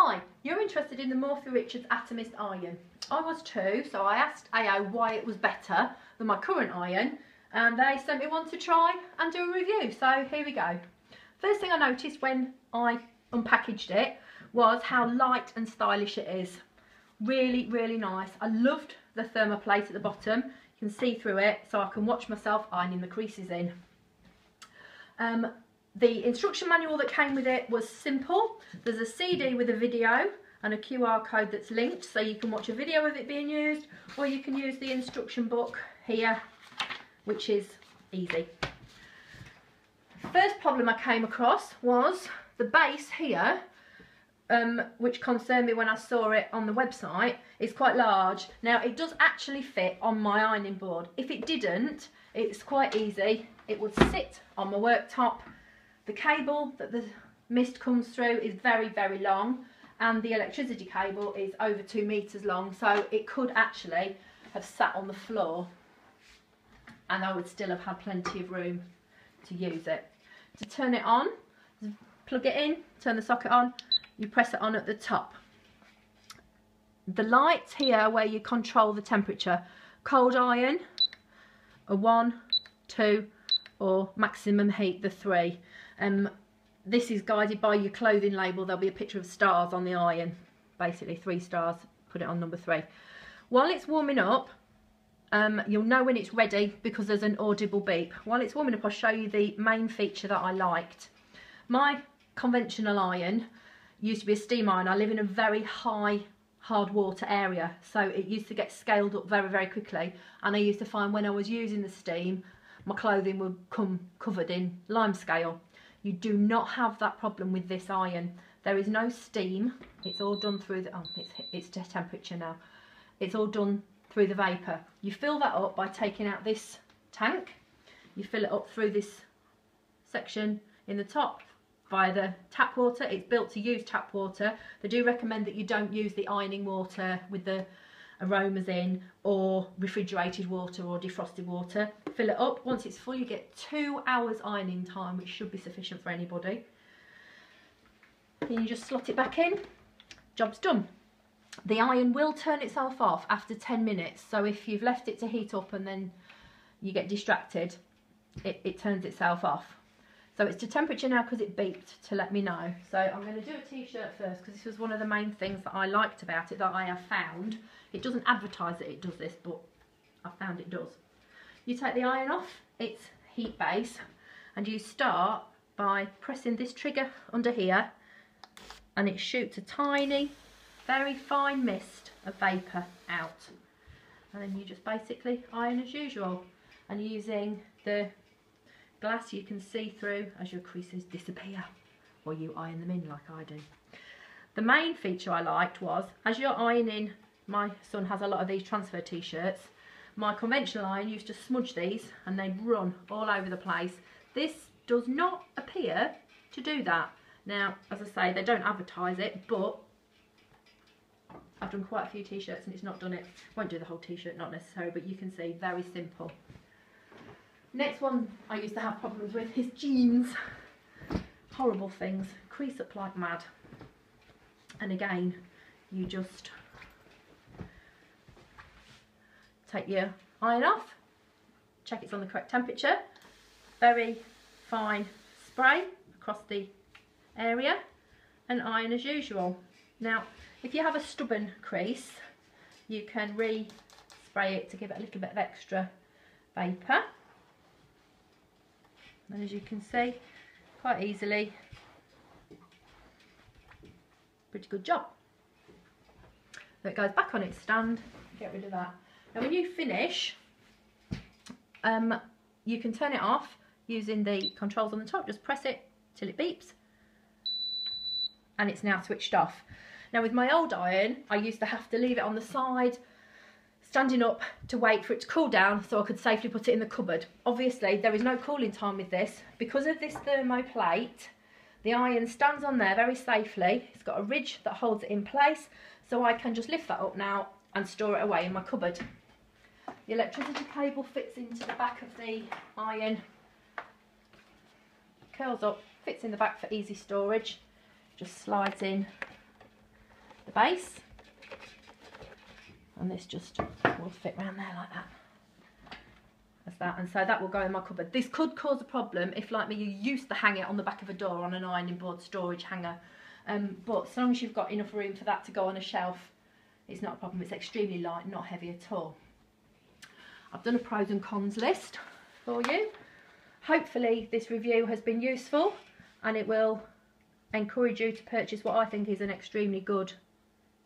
Hi, you're interested in the Morphy Richards Atomist iron. I was too, so I asked AO why it was better than my current iron, and they sent me one to try and do a review, so here we go. First thing I noticed when I unpackaged it was how light and stylish it is. Really, really nice. I loved the thermoplate at the bottom. You can see through it, so I can watch myself ironing the creases in. The instruction manual that came with it was simple. There's a CD with a video and a QR code that's linked, so you can watch a video of it being used, or you can use the instruction book here, which is easy. First problem I came across was the base here, which concerned me when I saw it on the website, is quite large. Now it does actually fit on my ironing board. If it didn't, it's quite easy. It would sit on my worktop. The cable that the mist comes through is very, very long, and the electricity cable is over 2 meters long, so it could actually have sat on the floor and I would still have had plenty of room to use it. To turn it on, plug it in, turn the socket on, you press it on at the top. The lights here where you control the temperature, cold iron, a 1, 2, or maximum heat, the 3. This is guided by your clothing label. There'll be a picture of stars on the iron, basically 3 stars, put it on number 3. While it's warming up, you'll know when it's ready because there's an audible beep. While it's warming up, I'll show you the main feature that I liked. My conventional iron used to be a steam iron. I live in a very high hard water area, so it used to get scaled up very, very quickly, and I used to find when I was using the steam, my clothing would come covered in limescale. You do not have that problem with this iron. There is no steam. It's all done through the, it's to temperature now. It's all done through the vapour. You fill that up by taking out this tank. You fill it up through this section in the top via the tap water. It's built to use tap water. They do recommend that you don't use the ironing water with the aromas in, or refrigerated water or defrosted water. Fill it up. Once it's full, you get 2 hours ironing time, which should be sufficient for anybody. Then you just slot it back in. Job's done. The iron will turn itself off after 10 minutes, so if you've left it to heat up and then you get distracted, it turns itself off. So it's to temperature now because it beeped to let me know. So I'm going to do a t-shirt first because this was one of the main things that I liked about it, that I have found. It doesn't advertise that it does this, but I found it does. You take the iron off, it's heat base, and you start by pressing this trigger under here, and it shoots a tiny, very fine mist of vapour out. And then you just basically iron as usual, and using the glass you can see through as your creases disappear, or you iron them in like I do. The main feature I liked was, as you're ironing, my son has a lot of these transfer t-shirts, my conventional iron used to smudge these and they'd run all over the place. This does not appear to do that. Now, as I say, they don't advertise it, but I've done quite a few t-shirts and it's not done it. Won't do the whole t-shirt, not necessary, but you can see, very simple. Next one I used to have problems with is jeans. Horrible things, crease up like mad. And again, you just take your iron off, check it's on the correct temperature, very fine spray across the area, and iron as usual. Now, if you have a stubborn crease, you can re-spray it to give it a little bit of extra vapour. And as you can see, quite easily, pretty good job. So it goes back on its stand, get rid of that. Now when you finish, you can turn it off using the controls on the top. Just press it till it beeps, and it's now switched off. Now with my old iron, I used to have to leave it on the side, standing up to wait for it to cool down so I could safely put it in the cupboard. Obviously there is no cooling time with this. Because of this thermoplate, the iron stands on there very safely. It's got a ridge that holds it in place, so I can just lift that up now and store it away in my cupboard. The electricity cable fits into the back of the iron, curls up, fits in the back for easy storage, just slides in the base, and this just will fit around there like that. As that, and so that will go in my cupboard. This could cause a problem if, like me, you used to hang it on the back of a door on an ironing board storage hanger, but as long as you've got enough room for that to go on a shelf, it's not a problem. It's extremely light, not heavy at all. I've done a pros and cons list for you. Hopefully this review has been useful and it will encourage you to purchase what I think is an extremely good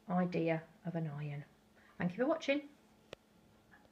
idea of an iron. Thank you for watching.